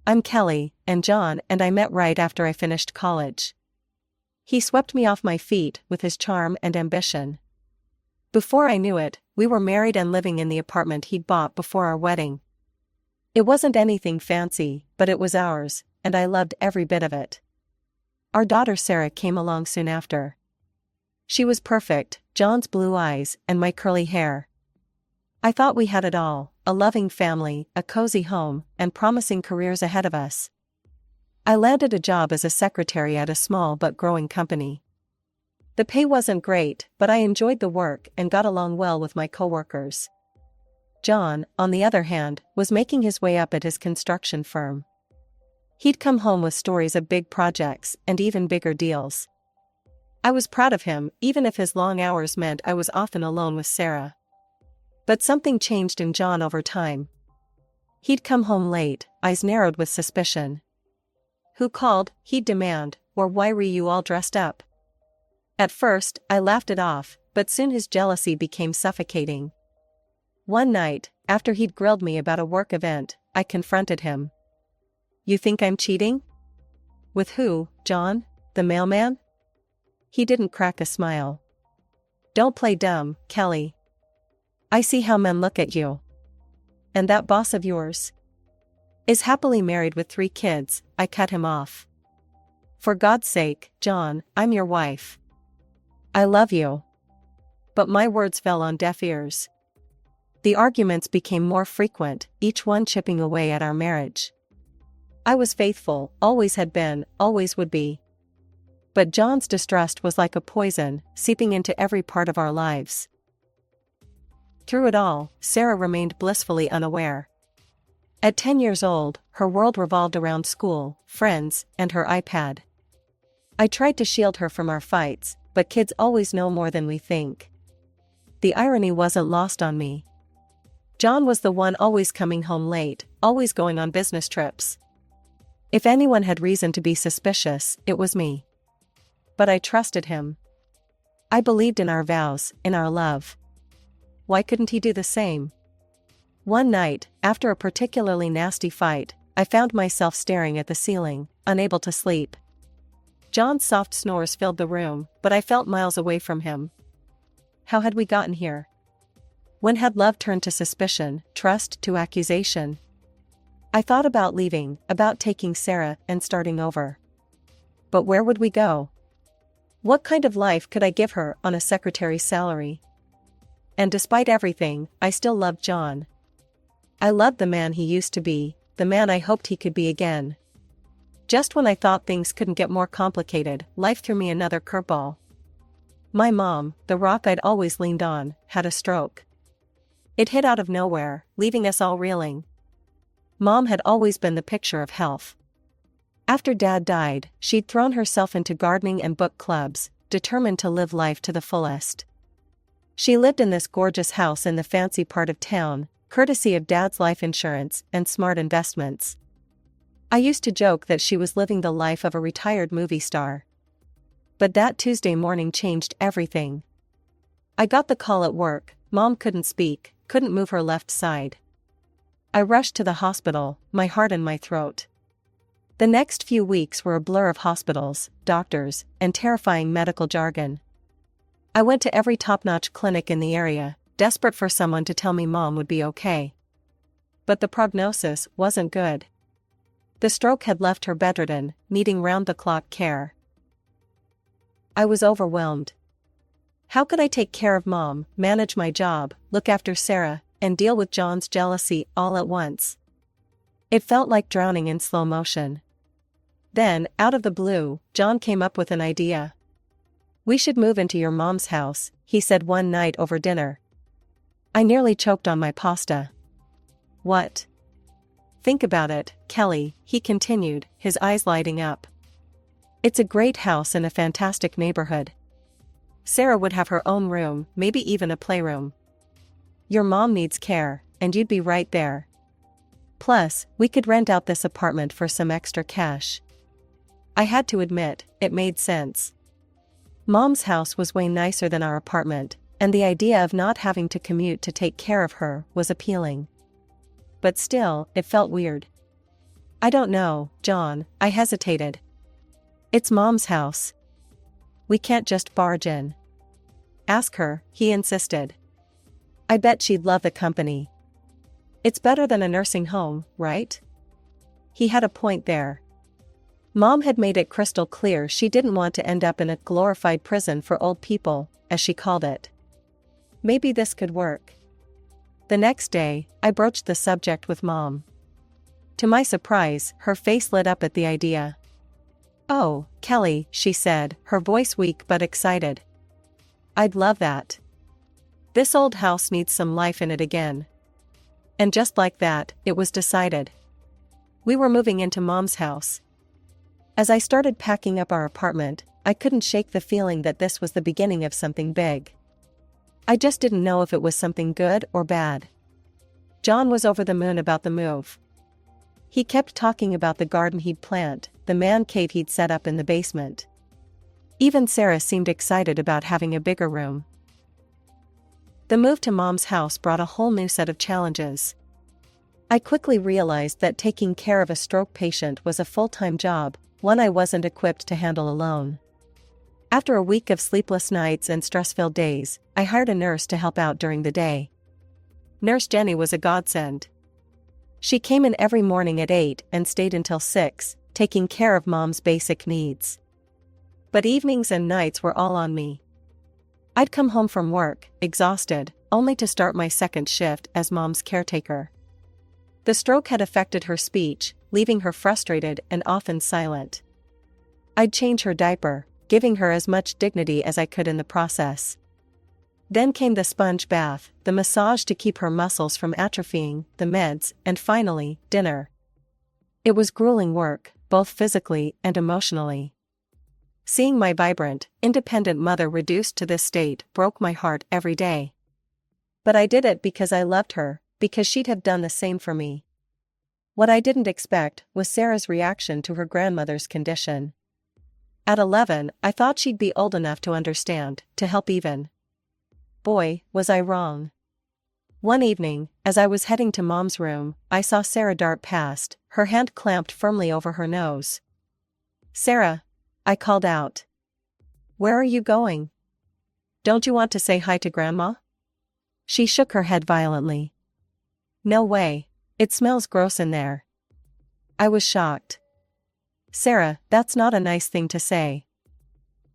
I'm Kelly, and John and I met right after I finished college. He swept me off my feet with his charm and ambition. Before I knew it, we were married and living in the apartment he'd bought before our wedding. It wasn't anything fancy, but it was ours, and I loved every bit of it. Our daughter Sarah came along soon after. She was perfect, John's blue eyes and my curly hair. I thought we had it all, a loving family, a cozy home, and promising careers ahead of us. I landed a job as a secretary at a small but growing company. The pay wasn't great, but I enjoyed the work and got along well with my coworkers. John, on the other hand, was making his way up at his construction firm. He'd come home with stories of big projects and even bigger deals. I was proud of him, even if his long hours meant I was often alone with Sarah. But something changed in John over time. He'd come home late, eyes narrowed with suspicion. "Who called?" he'd demand, or "Why were you all dressed up?" At first, I laughed it off, but soon his jealousy became suffocating. One night, after he'd grilled me about a work event, I confronted him. "You think I'm cheating?" "With who, John? The mailman?" He didn't crack a smile. "Don't play dumb, Kelly. I see how men look at you. And that boss of yours is happily married with 3 kids," I cut him off. "For God's sake, John, I'm your wife. I love you." But my words fell on deaf ears. The arguments became more frequent, each one chipping away at our marriage. I was faithful, always had been, always would be. But John's distrust was like a poison, seeping into every part of our lives. Through it all, Sarah remained blissfully unaware. At 10 years old, her world revolved around school, friends, and her iPad. I tried to shield her from our fights, but kids always know more than we think. The irony wasn't lost on me. John was the one always coming home late, always going on business trips. If anyone had reason to be suspicious, it was me. But I trusted him. I believed in our vows, in our love. Why couldn't he do the same? One night, after a particularly nasty fight, I found myself staring at the ceiling, unable to sleep. John's soft snores filled the room, but I felt miles away from him. How had we gotten here? When had love turned to suspicion, trust to accusation? I thought about leaving, about taking Sarah and starting over. But where would we go? What kind of life could I give her on a secretary's salary? And despite everything, I still loved John. I loved the man he used to be, the man I hoped he could be again. Just when I thought things couldn't get more complicated, life threw me another curveball. My mom, the rock I'd always leaned on, had a stroke. It hit out of nowhere, leaving us all reeling. Mom had always been the picture of health. After Dad died, she'd thrown herself into gardening and book clubs, determined to live life to the fullest. She lived in this gorgeous house in the fancy part of town, courtesy of Dad's life insurance and smart investments. I used to joke that she was living the life of a retired movie star. But that Tuesday morning changed everything. I got the call at work. Mom couldn't speak, couldn't move her left side. I rushed to the hospital, my heart in my throat. The next few weeks were a blur of hospitals, doctors, and terrifying medical jargon. I went to every top-notch clinic in the area, desperate for someone to tell me Mom would be okay. But the prognosis wasn't good. The stroke had left her bedridden, needing round-the-clock care. I was overwhelmed. How could I take care of Mom, manage my job, look after Sarah, and deal with John's jealousy all at once? It felt like drowning in slow motion. Then, out of the blue, John came up with an idea. "We should move into your mom's house," he said one night over dinner. I nearly choked on my pasta. "What?" "Think about it, Kelly," he continued, his eyes lighting up. "It's a great house in a fantastic neighborhood. Sarah would have her own room, maybe even a playroom. Your mom needs care, and you'd be right there. Plus, we could rent out this apartment for some extra cash." I had to admit, it made sense. Mom's house was way nicer than our apartment, and the idea of not having to commute to take care of her was appealing. But still, it felt weird. I don't know, John, I hesitated. It's Mom's house. We can't just barge in. Ask her, he insisted. I bet she'd love the company. It's better than a nursing home, right? He had a point there. Mom had made it crystal clear she didn't want to end up in a glorified prison for old people, as she called it. Maybe this could work. The next day, I broached the subject with Mom. To my surprise, her face lit up at the idea. "Oh, Kelly," she said, her voice weak but excited. "I'd love that. This old house needs some life in it again." And just like that, it was decided. We were moving into Mom's house. As I started packing up our apartment, I couldn't shake the feeling that this was the beginning of something big. I just didn't know if it was something good or bad. John was over the moon about the move. He kept talking about the garden he'd plant, the man cave he'd set up in the basement. Even Sarah seemed excited about having a bigger room. The move to Mom's house brought a whole new set of challenges. I quickly realized that taking care of a stroke patient was a full-time job, one I wasn't equipped to handle alone. After a week of sleepless nights and stress-filled days, I hired a nurse to help out during the day. Nurse Jenny was a godsend. She came in every morning at 8 and stayed until 6, taking care of Mom's basic needs. But evenings and nights were all on me. I'd come home from work, exhausted, only to start my second shift as Mom's caretaker. The stroke had affected her speech, leaving her frustrated and often silent. I'd change her diaper, giving her as much dignity as I could in the process. Then came the sponge bath, the massage to keep her muscles from atrophying, the meds, and finally, dinner. It was grueling work, both physically and emotionally. Seeing my vibrant, independent mother reduced to this state broke my heart every day. But I did it because I loved her, because she'd have done the same for me. What I didn't expect was Sarah's reaction to her grandmother's condition. At 11, I thought she'd be old enough to understand, to help even. Boy, was I wrong. One evening, as I was heading to Mom's room, I saw Sarah dart past, her hand clamped firmly over her nose. "Sarah," I called out. "Where are you going? Don't you want to say hi to Grandma?" She shook her head violently. "No way. It smells gross in there." I was shocked. "Sarah, that's not a nice thing to say.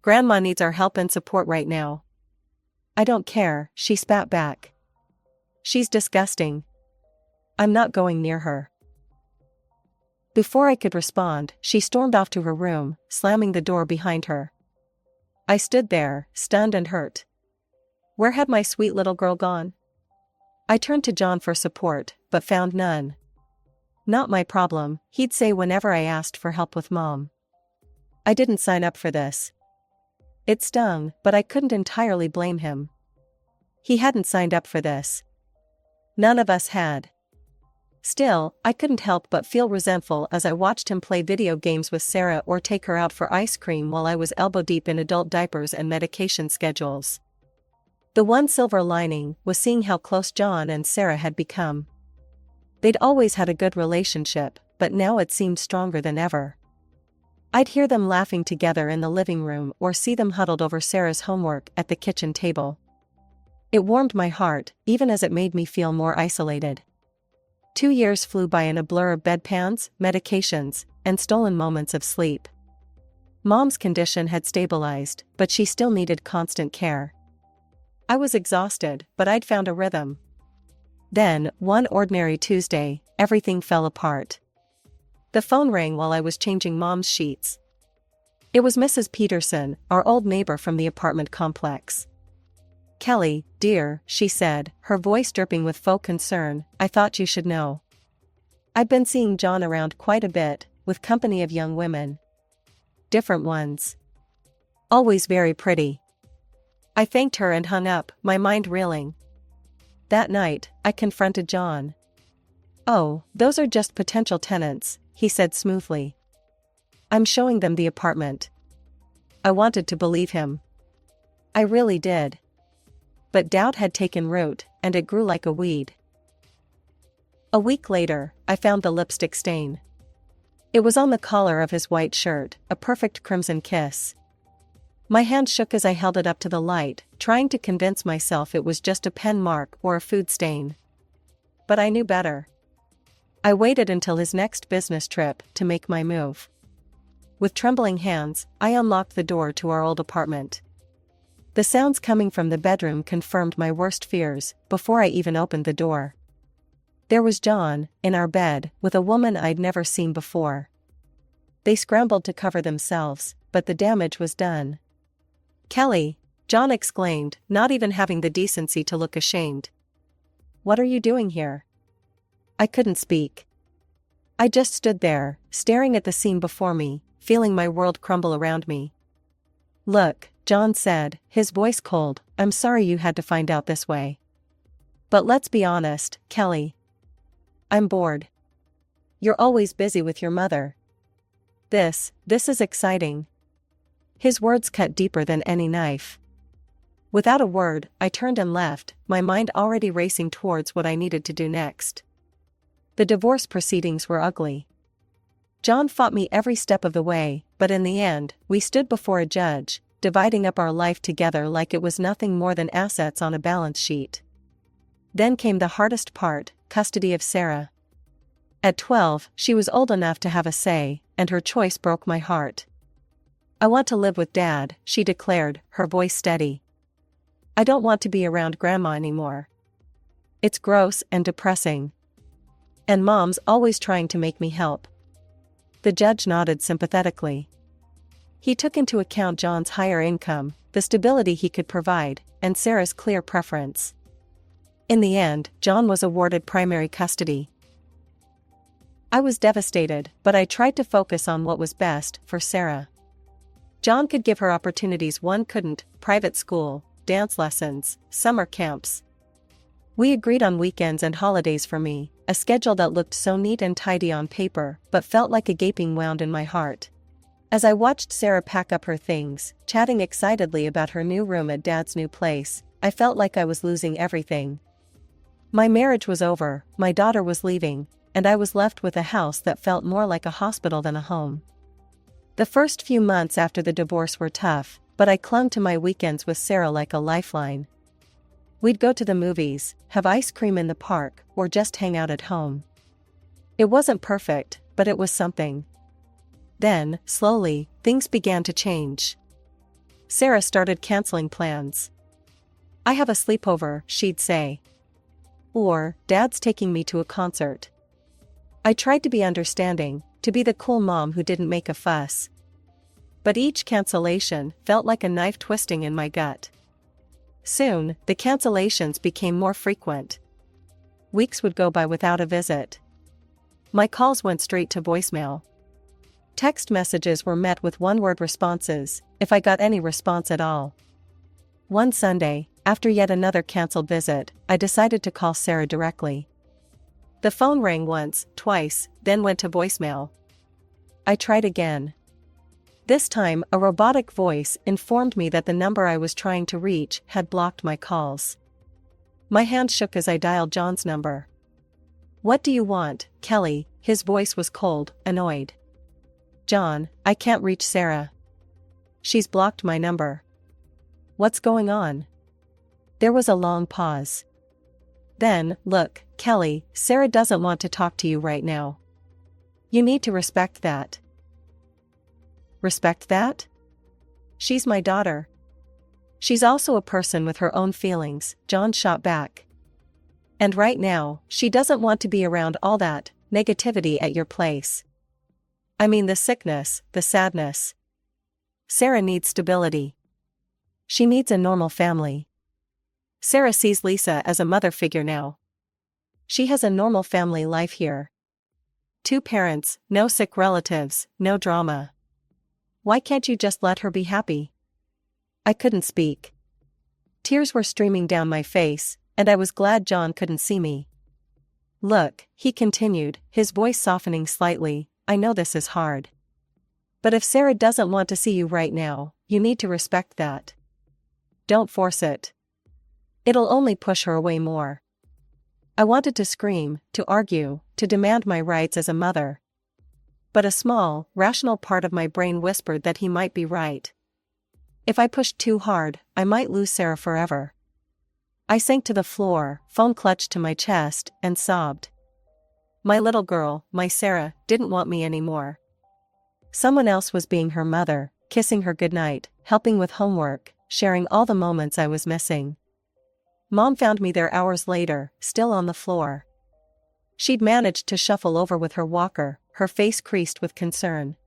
Grandma needs our help and support right now." "I don't care," she spat back. "She's disgusting. I'm not going near her." Before I could respond, she stormed off to her room, slamming the door behind her. I stood there, stunned and hurt. Where had my sweet little girl gone? I turned to John for support, but found none. "Not my problem," he'd say whenever I asked for help with Mom. I didn't sign up for this. It stung, but I couldn't entirely blame him. He hadn't signed up for this. None of us had. Still, I couldn't help but feel resentful as I watched him play video games with Sarah or take her out for ice cream while I was elbow-deep in adult diapers and medication schedules. The one silver lining was seeing how close John and Sarah had become. They'd always had a good relationship, but now it seemed stronger than ever. I'd hear them laughing together in the living room or see them huddled over Sarah's homework at the kitchen table. It warmed my heart, even as it made me feel more isolated. 2 years flew by in a blur of bedpans, medications, and stolen moments of sleep. Mom's condition had stabilized, but she still needed constant care. I was exhausted, but I'd found a rhythm. Then, one ordinary Tuesday, everything fell apart. The phone rang while I was changing Mom's sheets. It was Mrs. Peterson, our old neighbor from the apartment complex. "Kelly, dear," she said, her voice dripping with faux concern, "I thought you should know. I've been seeing John around quite a bit, with company of young women. Different ones. Always very pretty." I thanked her and hung up, my mind reeling. That night, I confronted John. "Oh, those are just potential tenants," he said smoothly. "I'm showing them the apartment." I wanted to believe him. I really did. But doubt had taken root, and it grew like a weed. A week later, I found the lipstick stain. It was on the collar of his white shirt, a perfect crimson kiss. My hand shook as I held it up to the light, trying to convince myself it was just a pen mark or a food stain. But I knew better. I waited until his next business trip to make my move. With trembling hands, I unlocked the door to our old apartment. The sounds coming from the bedroom confirmed my worst fears before I even opened the door. There was John, in our bed, with a woman I'd never seen before. They scrambled to cover themselves, but the damage was done. "Kelly," John exclaimed, not even having the decency to look ashamed. "What are you doing here?" I couldn't speak. I just stood there, staring at the scene before me, feeling my world crumble around me. "Look," John said, his voice cold, "I'm sorry you had to find out this way. But let's be honest, Kelly. I'm bored. You're always busy with your mother. This is exciting." His words cut deeper than any knife. Without a word, I turned and left, my mind already racing towards what I needed to do next. The divorce proceedings were ugly. John fought me every step of the way, but in the end, we stood before a judge, dividing up our life together like it was nothing more than assets on a balance sheet. Then came the hardest part, custody of Sarah. At 12, she was old enough to have a say, and her choice broke my heart. "I want to live with Dad," she declared, her voice steady. "I don't want to be around Grandma anymore. It's gross and depressing. And Mom's always trying to make me help." The judge nodded sympathetically. He took into account John's higher income, the stability he could provide, and Sarah's clear preference. In the end, John was awarded primary custody. I was devastated, but I tried to focus on what was best for Sarah. John could give her opportunities one couldn't: private school, dance lessons, summer camps. We agreed on weekends and holidays for me, a schedule that looked so neat and tidy on paper but felt like a gaping wound in my heart. As I watched Sarah pack up her things, chatting excitedly about her new room at Dad's new place, I felt like I was losing everything. My marriage was over, my daughter was leaving, and I was left with a house that felt more like a hospital than a home. The first few months after the divorce were tough, but I clung to my weekends with Sarah like a lifeline. We'd go to the movies, have ice cream in the park, or just hang out at home. It wasn't perfect, but it was something. Then, slowly, things began to change. Sarah started canceling plans. "I have a sleepover," she'd say. Or, "Dad's taking me to a concert." I tried to be understanding, to be the cool mom who didn't make a fuss. But each cancellation felt like a knife twisting in my gut. Soon, the cancellations became more frequent. Weeks would go by without a visit. My calls went straight to voicemail. Text messages were met with one-word responses, if I got any response at all. One Sunday, after yet another canceled visit, I decided to call Sarah directly. The phone rang once, twice, then went to voicemail. I tried again. This time, a robotic voice informed me that the number I was trying to reach had blocked my calls. My hand shook as I dialed John's number. "What do you want, Kelly?" His voice was cold, annoyed. "John, I can't reach Sarah. She's blocked my number." "What's going on?" There was a long pause. Then, "Look, Kelly, Sarah doesn't want to talk to you right now. You need to respect that." "Respect that?" "She's my daughter. She's also a person with her own feelings," John shot back. "And right now, she doesn't want to be around all that negativity at your place. I mean the sickness, the sadness. Sarah needs stability. She needs a normal family. Sarah sees Lisa as a mother figure now. She has a normal family life here. 2 parents, no sick relatives, no drama. Why can't you just let her be happy?" I couldn't speak. Tears were streaming down my face, and I was glad John couldn't see me. "Look," he continued, his voice softening slightly, "I know this is hard. But if Sarah doesn't want to see you right now, you need to respect that. Don't force it. It'll only push her away more." I wanted to scream, to argue, to demand my rights as a mother. But a small, rational part of my brain whispered that he might be right. If I pushed too hard, I might lose Sarah forever. I sank to the floor, phone clutched to my chest, and sobbed. My little girl, my Sarah, didn't want me anymore. Someone else was being her mother, kissing her goodnight, helping with homework, sharing all the moments I was missing. Mom found me there hours later, still on the floor. She'd managed to shuffle over with her walker, her face creased with concern.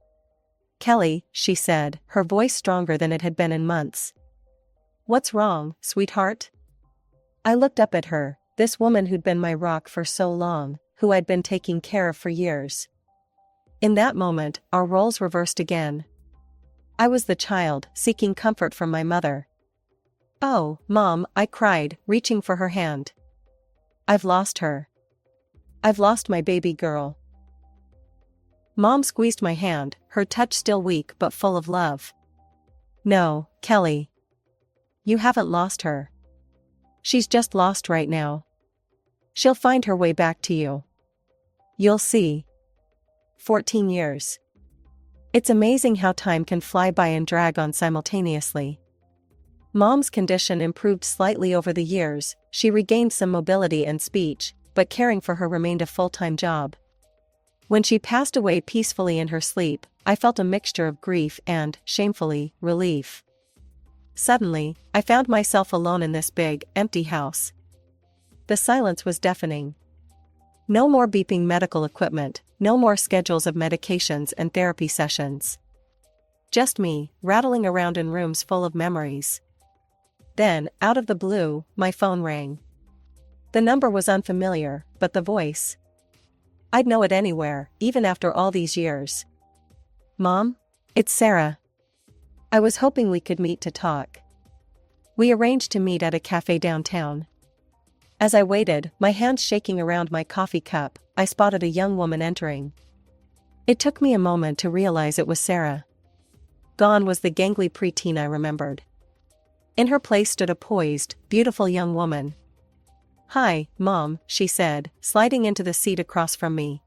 "Kelly," she said, her voice stronger than it had been in months. "What's wrong, sweetheart?" I looked up at her, this woman who'd been my rock for so long, who I'd been taking care of for years. In that moment, our roles reversed again. I was the child, seeking comfort from my mother. "Oh, Mom," I cried, reaching for her hand. "I've lost her. I've lost my baby girl." Mom squeezed my hand, her touch still weak but full of love. "No, Kelly. You haven't lost her. She's just lost right now. She'll find her way back to you. You'll see." 14 years. It's amazing how time can fly by and drag on simultaneously. Mom's condition improved slightly over the years, she regained some mobility and speech, but caring for her remained a full-time job. When she passed away peacefully in her sleep, I felt a mixture of grief and, shamefully, relief. Suddenly, I found myself alone in this big, empty house. The silence was deafening. No more beeping medical equipment, no more schedules of medications and therapy sessions. Just me, rattling around in rooms full of memories. Then, out of the blue, my phone rang. The number was unfamiliar, but the voice. I'd know it anywhere, even after all these years. "Mom? It's Sarah. I was hoping we could meet to talk." We arranged to meet at a cafe downtown. As I waited, my hands shaking around my coffee cup, I spotted a young woman entering. It took me a moment to realize it was Sarah. Gone was the gangly preteen I remembered. In her place stood a poised, beautiful young woman. "Hi, Mom," she said, sliding into the seat across from me.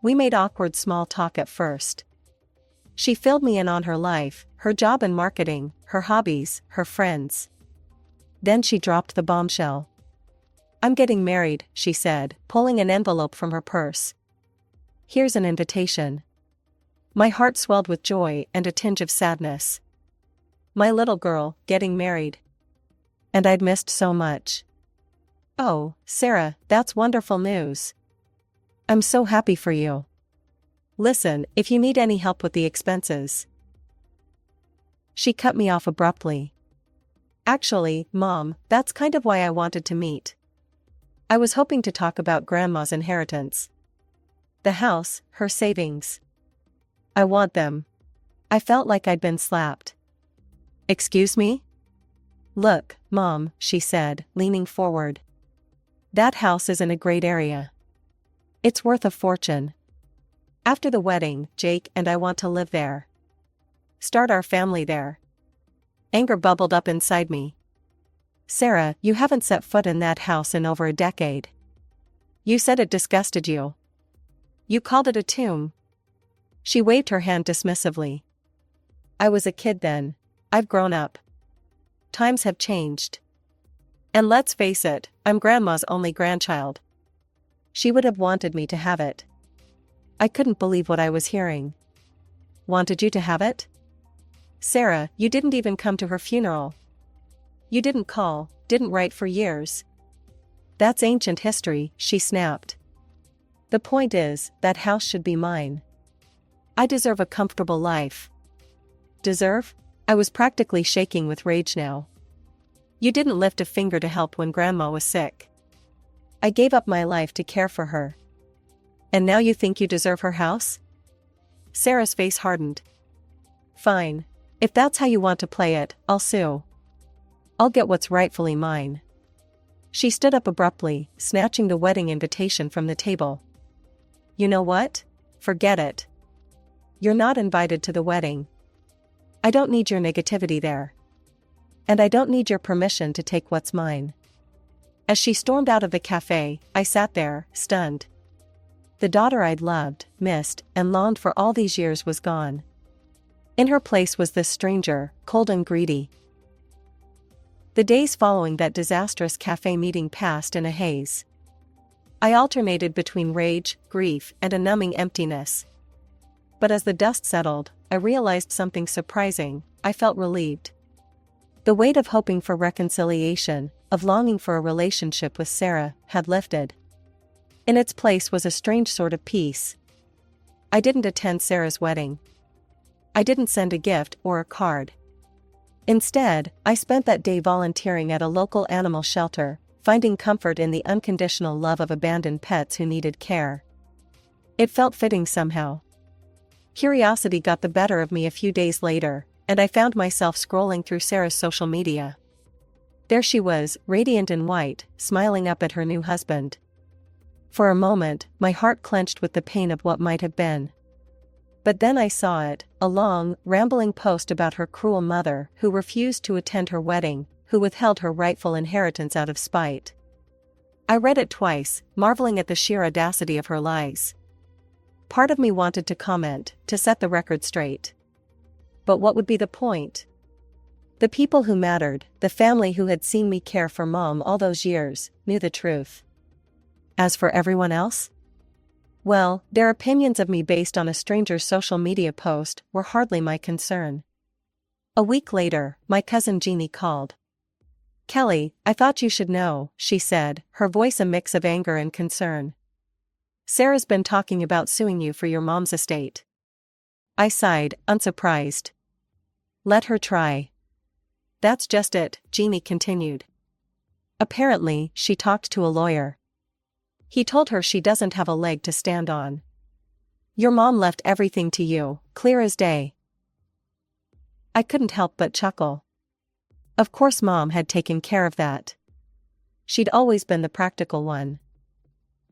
We made awkward small talk at first. She filled me in on her life, her job in marketing, her hobbies, her friends. Then she dropped the bombshell. "I'm getting married," she said, pulling an envelope from her purse. "Here's an invitation." My heart swelled with joy and a tinge of sadness. My little girl, getting married. And I'd missed so much. "Oh, Sarah, that's wonderful news. I'm so happy for you. Listen, if you need any help with the expenses." She cut me off abruptly. "Actually, Mom, that's kind of why I wanted to meet. I was hoping to talk about Grandma's inheritance. The house, her savings. I want them." I felt like I'd been slapped. "Excuse me?" "Look, Mom," she said, leaning forward. "That house is in a great area. It's worth a fortune. After the wedding, Jake and I want to live there. Start our family there." Anger bubbled up inside me. "Sarah, you haven't set foot in that house in over a decade. You said it disgusted you. You called it a tomb." She waved her hand dismissively. "I was a kid then. I've grown up. Times have changed. And let's face it, I'm Grandma's only grandchild. She would have wanted me to have it." I couldn't believe what I was hearing. "Wanted you to have it? Sarah, you didn't even come to her funeral. You didn't call, didn't write for years." "That's ancient history," she snapped. "The point is, that house should be mine. I deserve a comfortable life." "Deserve?" I was practically shaking with rage now. "You didn't lift a finger to help when Grandma was sick. I gave up my life to care for her. And now you think you deserve her house?" Sarah's face hardened. "Fine. If that's how you want to play it, I'll sue. I'll get what's rightfully mine." She stood up abruptly, snatching the wedding invitation from the table. "You know what? Forget it. You're not invited to the wedding. I don't need your negativity there. And I don't need your permission to take what's mine." As she stormed out of the cafe, I sat there, stunned. The daughter I'd loved, missed, and longed for all these years was gone. In her place was this stranger, cold and greedy. The days following that disastrous cafe meeting passed in a haze. I alternated between rage, grief, and a numbing emptiness. But as the dust settled, I realized something surprising. I felt relieved. The weight of hoping for reconciliation, of longing for a relationship with Sarah, had lifted. In its place was a strange sort of peace. I didn't attend Sarah's wedding. I didn't send a gift or a card. Instead, I spent that day volunteering at a local animal shelter, finding comfort in the unconditional love of abandoned pets who needed care. It felt fitting somehow. Curiosity got the better of me a few days later, and I found myself scrolling through Sarah's social media. There she was, radiant in white, smiling up at her new husband. For a moment, my heart clenched with the pain of what might have been. But then I saw it, a long, rambling post about her cruel mother who refused to attend her wedding, who withheld her rightful inheritance out of spite. I read it twice, marveling at the sheer audacity of her lies. Part of me wanted to comment, to set the record straight. But what would be the point? The people who mattered, the family who had seen me care for Mom all those years, knew the truth. As for everyone else? Well, their opinions of me based on a stranger's social media post were hardly my concern. A week later, my cousin Jeannie called. "Kelly, I thought you should know," she said, her voice a mix of anger and concern. "Sarah's been talking about suing you for your mom's estate." I sighed, unsurprised. "Let her try." "That's just it," Jeannie continued. "Apparently, she talked to a lawyer. He told her she doesn't have a leg to stand on. Your mom left everything to you, clear as day." I couldn't help but chuckle. Of course Mom had taken care of that. She'd always been the practical one.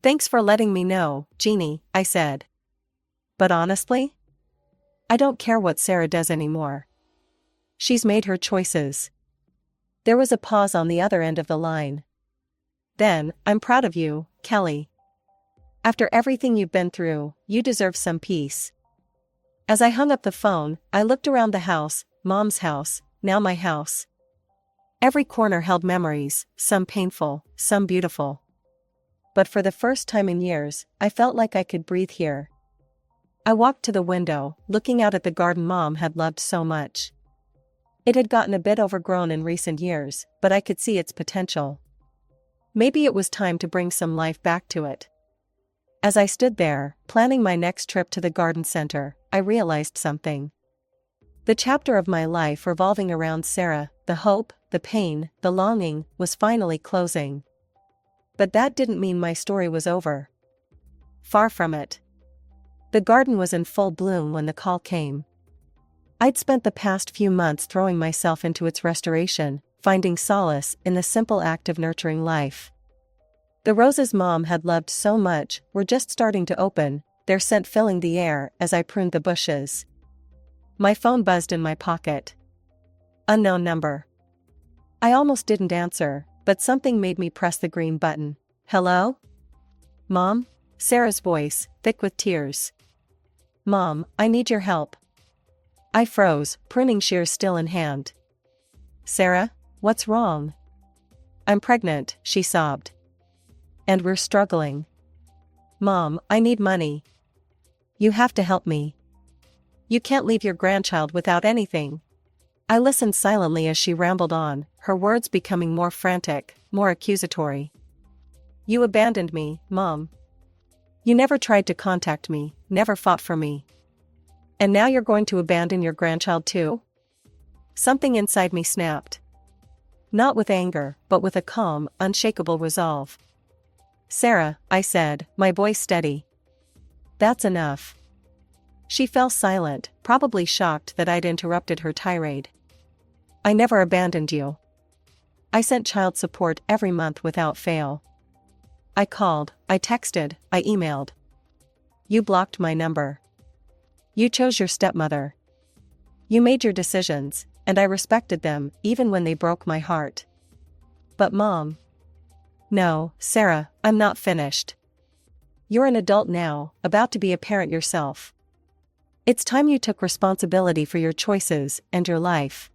"Thanks for letting me know, Jeannie," I said. "But honestly, I don't care what Sarah does anymore. She's made her choices." There was a pause on the other end of the line. "Then, I'm proud of you, Kelly. After everything you've been through, you deserve some peace." As I hung up the phone, I looked around the house, Mom's house, now my house. Every corner held memories, some painful, some beautiful. But for the first time in years, I felt like I could breathe here. I walked to the window, looking out at the garden Mom had loved so much. It had gotten a bit overgrown in recent years, but I could see its potential. Maybe it was time to bring some life back to it. As I stood there, planning my next trip to the garden center, I realized something. The chapter of my life revolving around Sarah, the hope, the pain, the longing, was finally closing. But that didn't mean my story was over. Far from it. The garden was in full bloom when the call came. I'd spent the past few months throwing myself into its restoration, finding solace in the simple act of nurturing life. The roses Mom had loved so much were just starting to open, their scent filling the air as I pruned the bushes. My phone buzzed in my pocket. Unknown number. I almost didn't answer, but something made me press the green button. "Hello? Mom?" Sarah's voice, thick with tears. "Mom, I need your help." I froze, pruning shears still in hand. "Sarah? What's wrong?" "I'm pregnant," she sobbed. "And we're struggling." "Mom, I need money. You have to help me. You can't leave your grandchild without anything." I listened silently as she rambled on, her words becoming more frantic, more accusatory. "You abandoned me, Mom. You never tried to contact me, never fought for me. And now you're going to abandon your grandchild too?" Something inside me snapped. Not with anger, but with a calm, unshakable resolve. "Sarah," I said, my voice steady. "That's enough." She fell silent, probably shocked that I'd interrupted her tirade. "I never abandoned you. I sent child support every month without fail. I called, I texted, I emailed. You blocked my number. You chose your stepmother. You made your decisions, and I respected them, even when they broke my heart. But Mom..." "No, Sarah, I'm not finished." You're an adult now, about to be a parent yourself. It's time you took responsibility for your choices and your life.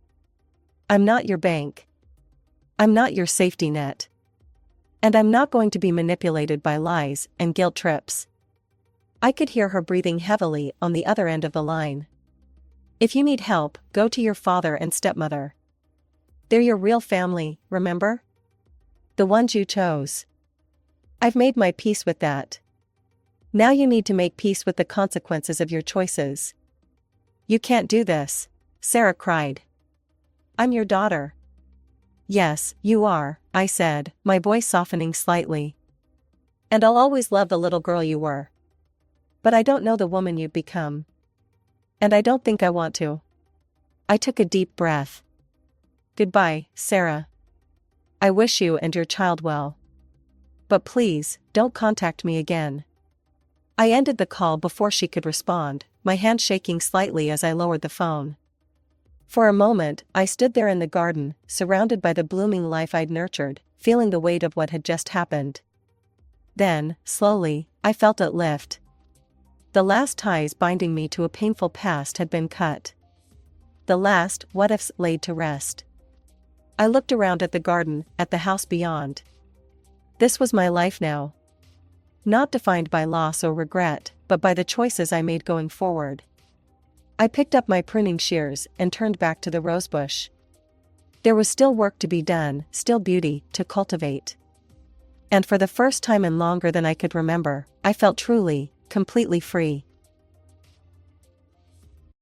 I'm not your bank. I'm not your safety net. And I'm not going to be manipulated by lies and guilt trips. I could hear her breathing heavily on the other end of the line. If you need help, go to your father and stepmother. They're your real family, remember? The ones you chose. I've made my peace with that. Now you need to make peace with the consequences of your choices. You can't do this, Sarah cried. I'm your daughter. Yes, you are, I said, my voice softening slightly. And I'll always love the little girl you were. But I don't know the woman you've become. And I don't think I want to. I took a deep breath. Goodbye, Sarah. I wish you and your child well. But please, don't contact me again. I ended the call before she could respond, my hand shaking slightly as I lowered the phone. For a moment, I stood there in the garden, surrounded by the blooming life I'd nurtured, feeling the weight of what had just happened. Then, slowly, I felt it lift. The last ties binding me to a painful past had been cut. The last what-ifs laid to rest. I looked around at the garden, at the house beyond. This was my life now. Not defined by loss or regret, but by the choices I made going forward. I picked up my pruning shears and turned back to the rosebush. There was still work to be done, still beauty to cultivate. And for the first time in longer than I could remember, I felt truly, completely free.